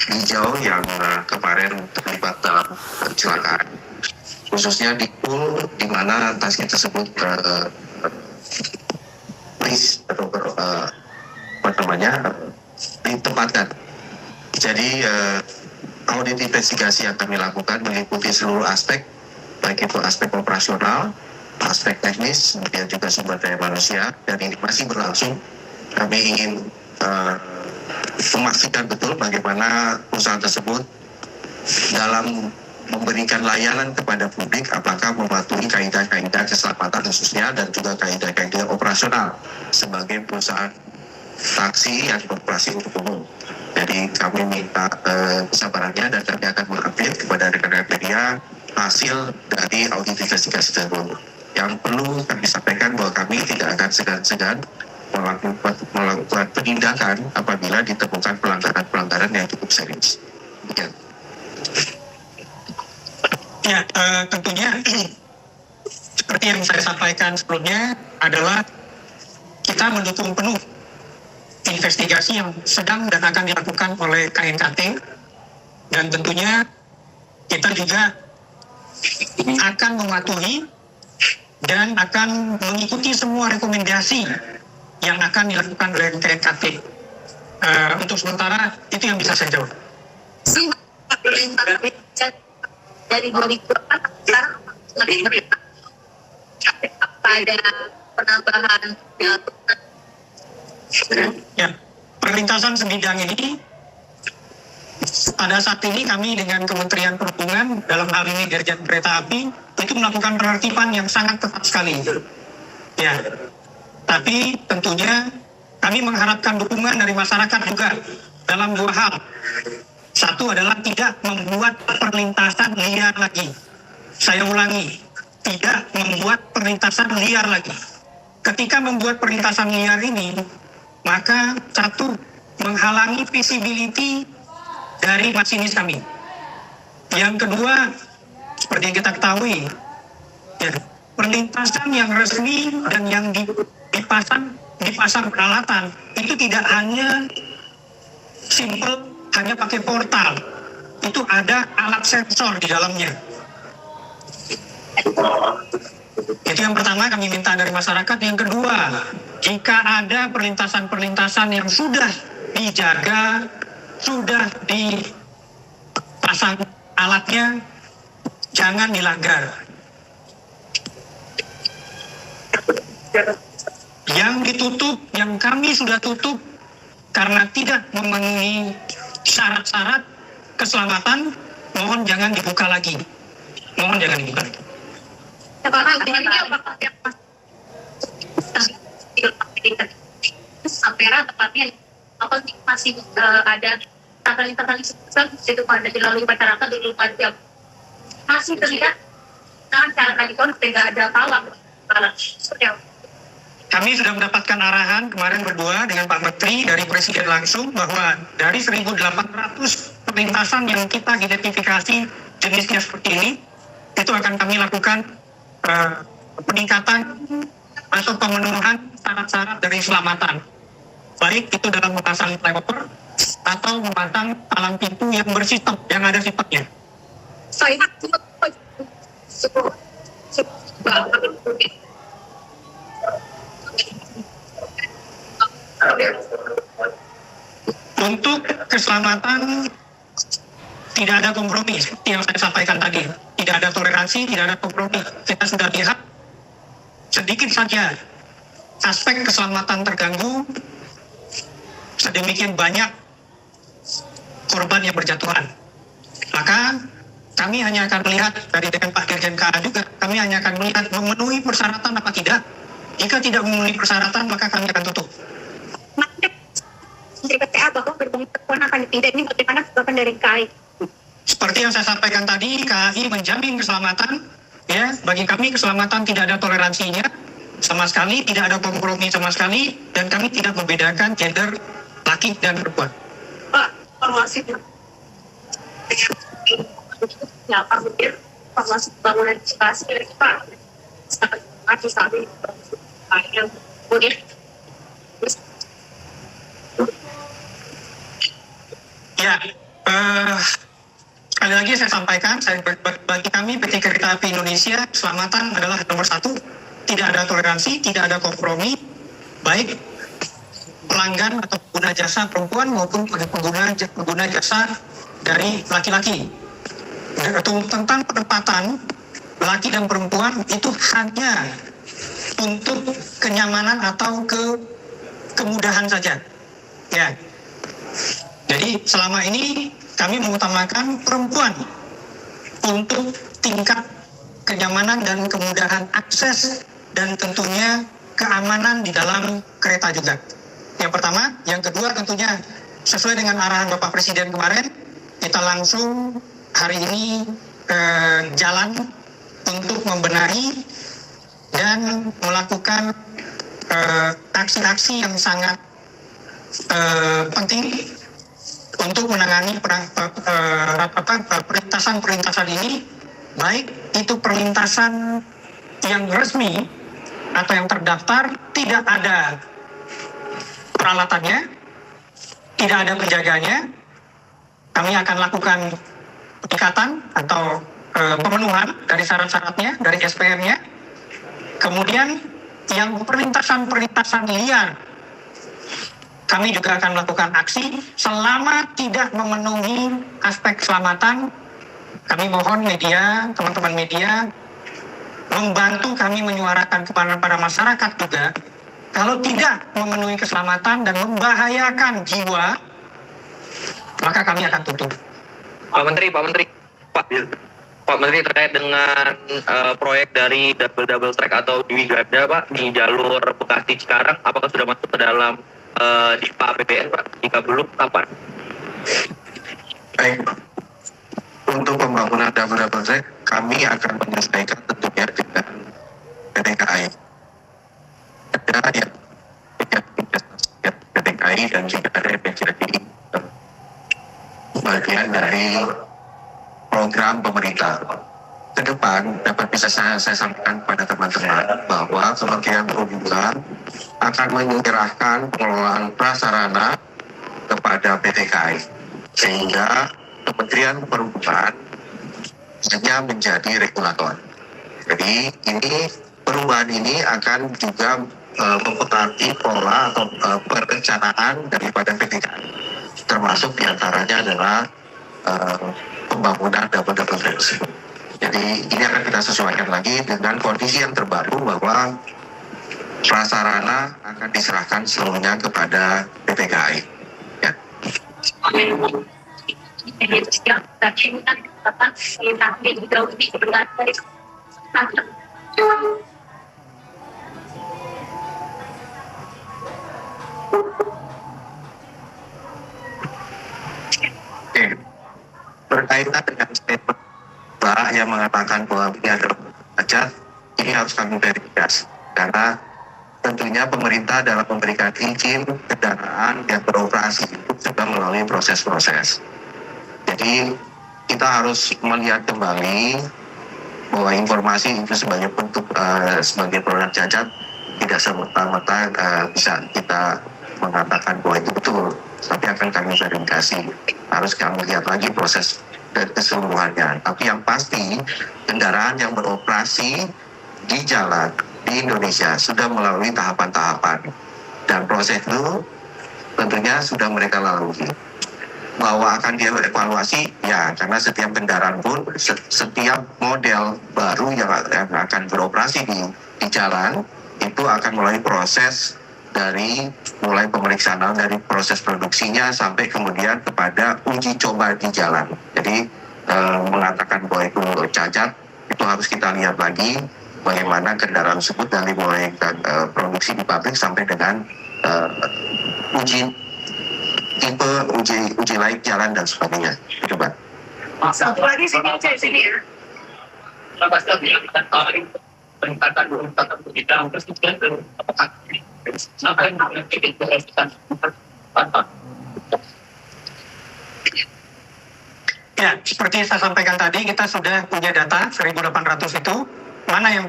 hijau yang kemarin terlibat dalam kecelakaan, khususnya di pool di mana taksi tersebut ditempatkan. Jadi audit investigasi yang kami lakukan meliputi seluruh aspek, baik itu aspek operasional, aspek teknis, kemudian juga sumber daya manusia, dan ini masih berlangsung. Kami ingin memastikan betul bagaimana perusahaan tersebut dalam memberikan layanan kepada publik, apakah mematuhi kaidah-kaidah keselamatan khususnya dan juga kaidah-kaidah operasional sebagai perusahaan taksi yang beroperasi untuk umum. Jadi kami minta kesabarannya dan kami akan mengupdate kepada rekan-rekan media hasil dari audit investigasi tersebut. Yang perlu kami sampaikan bahwa kami tidak akan segan-segan melakukan penindakan apabila ditemukan pelanggaran-pelanggaran yang cukup serius. Demikian. Ya, tentunya seperti yang saya sampaikan sebelumnya adalah kita mendukung penuh investigasi yang sedang dan akan dilakukan oleh KNKT, dan tentunya kita juga akan mematuhi dan akan mengikuti semua rekomendasi yang akan dilakukan oleh KNKT. Untuk sementara itu yang bisa saya jawab. Dari 2008 sekarang ada penambahan ya, perlintasan sebidang ini pada saat ini kami dengan Kementerian Perhubungan dalam hal ini Dirjen Kereta Api itu melakukan penertiban yang sangat ketat sekali. Ya, tapi tentunya kami mengharapkan dukungan dari masyarakat juga dalam dua hal. Satu adalah tidak membuat perlintasan liar lagi. Saya ulangi, tidak membuat perlintasan liar lagi. Ketika membuat perlintasan liar ini, maka satu, menghalangi visibility dari masinis kami. Yang kedua, seperti yang kita ketahui, ya, perlintasan yang resmi dan yang dipasang peralatan itu tidak hanya simple hanya pakai portal, itu ada alat sensor di dalamnya. Itu yang pertama kami minta dari masyarakat. Yang kedua, jika ada perlintasan-perlintasan yang sudah dijaga, sudah dipasang alatnya, jangan dilanggar. Yang ditutup, yang kami sudah tutup karena tidak memenuhi syarat-syarat keselamatan, mohon jangan dibuka lagi. Mohon jangan dibuka lagi. Ampera tepatnya apa masih ada tanggal-tanggal itu pada dilalui masyarakat di 24 jam masih terlihat cara radikal tidak ada palang seperti apa? Kami sudah mendapatkan arahan kemarin berdua dengan Pak Menteri dari Presiden langsung bahwa dari 1.800 perlintasan yang kita identifikasi jenisnya seperti ini, itu akan kami lakukan peningkatan atau pemenuhan syarat-syarat dari keselamatan. Baik itu dalam memasang flyover atau memasang palang pintu yang bersistem, yang ada sifatnya. Untuk keselamatan tidak ada kompromi seperti yang saya sampaikan tadi. Tidak ada toleransi, tidak ada kompromi. Kita sudah lihat sedikit saja aspek keselamatan terganggu, sedemikian banyak korban yang berjatuhan. Maka kami hanya akan melihat dari dengan Pak Dirjen KA juga, kami hanya akan melihat memenuhi persyaratan apa tidak. Jika tidak memenuhi persyaratan, maka kami akan tutup. Dari PTA bahwa gerbong terpon akan dipindah, ini bagaimana tanggapan dari KAI? Seperti yang saya sampaikan tadi, KAI menjamin keselamatan. Ya, bagi kami keselamatan tidak ada toleransinya sama sekali, tidak ada kompromi sama sekali, dan kami tidak membedakan gender laki dan perempuan. Pak, evaluasi ya Pak Mudir, evaluasi pembangunan antisipasi dari Pak. Saat yang Mudir. Ya, Sekali lagi saya sampaikan, bagi kami PT Kereta Api Indonesia, keselamatan adalah nomor satu. Tidak ada toleransi, tidak ada kompromi, baik pelanggan atau pengguna jasa perempuan maupun pengguna jasa dari laki-laki. Tentang penempatan laki dan perempuan itu hanya untuk kenyamanan atau kemudahan saja. Ya. Jadi selama ini kami mengutamakan perempuan untuk tingkat kenyamanan dan kemudahan akses dan tentunya keamanan di dalam kereta juga. Yang pertama, yang kedua tentunya sesuai dengan arahan Bapak Presiden kemarin, kita langsung hari ini jalan untuk membenahi dan melakukan aksi-aksi yang sangat penting untuk menangani perlintasan ini, baik itu perlintasan yang resmi atau yang terdaftar, tidak ada peralatannya, tidak ada penjaganya. Kami akan lakukan peningkatan atau pemenuhan dari syarat-syaratnya, dari SPM-nya. Kemudian yang perlintasan liar, kami juga akan melakukan aksi selama tidak memenuhi aspek keselamatan. Kami mohon media, teman-teman media, membantu kami menyuarakan kepada masyarakat juga. Kalau tidak memenuhi keselamatan dan membahayakan jiwa, maka kami akan tutup. Pak Menteri, Pak Menteri terkait dengan proyek dari double track atau Dwi Gada, Pak, di jalur Bekasi Cikarang, apakah sudah masuk ke dalam DIPA APBN, Pak? Jika belum, kapan? Baik, untuk pembangunan double track kami akan menyelesaikan tentunya dengan PT KAI. Ada yang investasi PT KAI dan juga ada yang menjadi bagian dari program pemerintah. Ke depan dapat bisa saya sampaikan kepada teman-teman bahwa Kementerian Perhubungan akan menyerahkan pengelolaan prasarana kepada PT KAI, sehingga Kementerian Perhubungan hanya menjadi regulator. Jadi perubahan ini akan juga mempengaruhi pola atau perencanaan daripada PT KAI, termasuk diantaranya adalah pembangunan double track tersebut. Jadi ini akan kita sesuaikan lagi dengan kondisi yang terbaru bahwa prasarana akan diserahkan seluruhnya kepada PT KAI. Ya. Oke. Berkaitan dengan statement Pak yang mengatakan bahwa ini adalah pajak, ini harus kami verifikasi karena tentunya pemerintah dalam memberikan izin kendaraan yang beroperasi itu sudah melalui proses-proses. Jadi kita harus melihat kembali bahwa informasi itu sebagai bentuk sebagai produk cacat tidak serta-merta bisa kita mengatakan bahwa itu betul, tapi akan kami verifikasi. Harus kami lihat lagi proses dan keseluruhannya. Tapi yang pasti kendaraan yang beroperasi di jalan di Indonesia sudah melalui tahapan-tahapan dan proses itu tentunya sudah mereka lalui. Bahwa akan dievaluasi, ya, karena setiap kendaraan pun, setiap model baru yang akan beroperasi di jalan itu akan melalui proses dari mulai pemeriksaan dari proses produksinya sampai kemudian kepada uji coba di jalan. Jadi mengatakan bahwa itu cacat, itu harus kita lihat lagi bagaimana kendaraan tersebut dari mulai produksi di pabrik sampai dengan uji tipe, uji laik jalan dan sebagainya. Coba. Satu lagi sini ya. Peningkatan kita apakah sampai Ya, seperti saya sampaikan tadi, kita sudah punya data 1.800 itu mana yang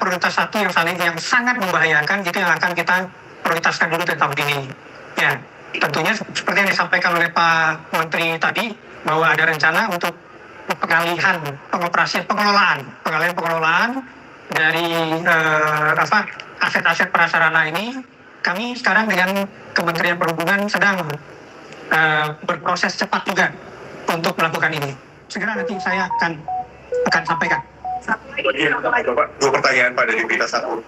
prioritas satu yang sangat membahayakan, itu yang akan kita prioritaskan dulu di tahun ini. Ya, tentunya seperti yang disampaikan oleh Pak Menteri tadi, bahwa ada rencana untuk pengalihan pengelolaan dari aset-aset prasarana ini. Kami sekarang dengan Kementerian Perhubungan sedang berproses cepat juga untuk melakukan ini. Segera nanti saya akan sampaikan. Dua pertanyaan Pak dari berita satu.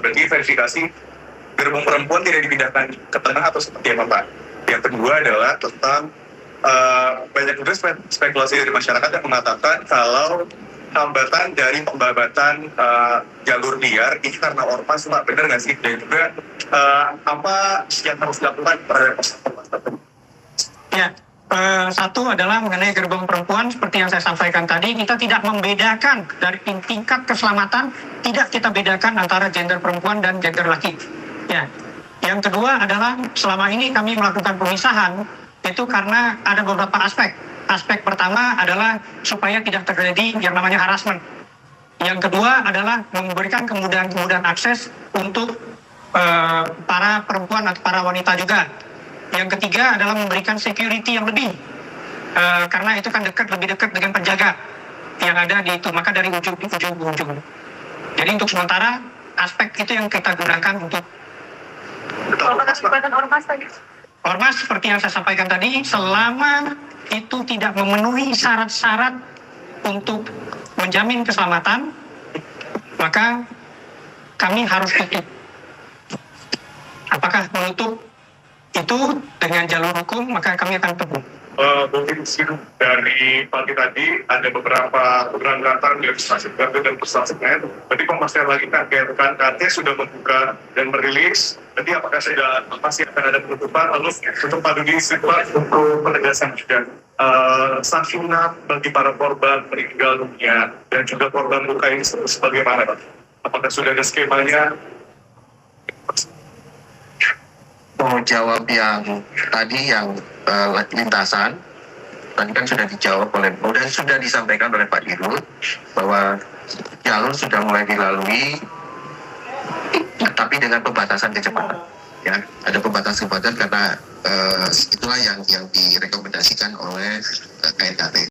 Berarti verifikasi gerbong perempuan tidak dipindahkan ke tengah atau seperti apa Pak? Yang kedua adalah tentang banyak juga spekulasi dari masyarakat yang mengatakan kalau hambatan dari pembabatan jalur liar ini karena ormas, Pak, benar nggak sih? Dan juga apa yang harus dilakukan terhadap ormas tersebut? Ya, satu adalah mengenai gerbong perempuan, seperti yang saya sampaikan tadi, kita tidak membedakan dari tingkat keselamatan, tidak kita bedakan antara gender perempuan dan gender laki. Ya. Yang kedua adalah selama ini kami melakukan pemisahan itu karena ada beberapa aspek. Aspek pertama adalah supaya tidak terjadi yang namanya harassment. Yang kedua adalah memberikan kemudahan akses untuk para perempuan atau para wanita juga. Yang ketiga adalah memberikan security yang lebih, karena itu kan lebih dekat dengan penjaga yang ada di itu, maka dari ujung ke ujung. Jadi untuk sementara aspek itu yang kita gunakan untuk ormas seperti yang saya sampaikan tadi, selama itu tidak memenuhi syarat-syarat untuk menjamin keselamatan, maka kami harus tutup. Apakah menutup itu dengan jalur hukum, maka kami akan tutup. Mungkin dari pagi tadi ada beberapa keberangkatan dari stasiun Garut dan stasiun Senen. Berarti pemastian lagi rekan sudah membuka dan merilis. Jadi apakah masih akan ada penutupan? Lalu untuk Pak Dudi Sipra untuk penegasan juga sanksinya bagi para korban meninggal dunia dan juga korban luka ini sebagaimana, Pak? Apakah sudah ada skemanya? Mau jawab yang tadi yang lintasan, tadi kan sudah dijawab dan sudah disampaikan oleh Pak Dirut bahwa jalur sudah mulai dilalui, tapi dengan pembatasan kecepatan. Ya, ada pembatasan kecepatan karena itulah yang direkomendasikan oleh KNKT.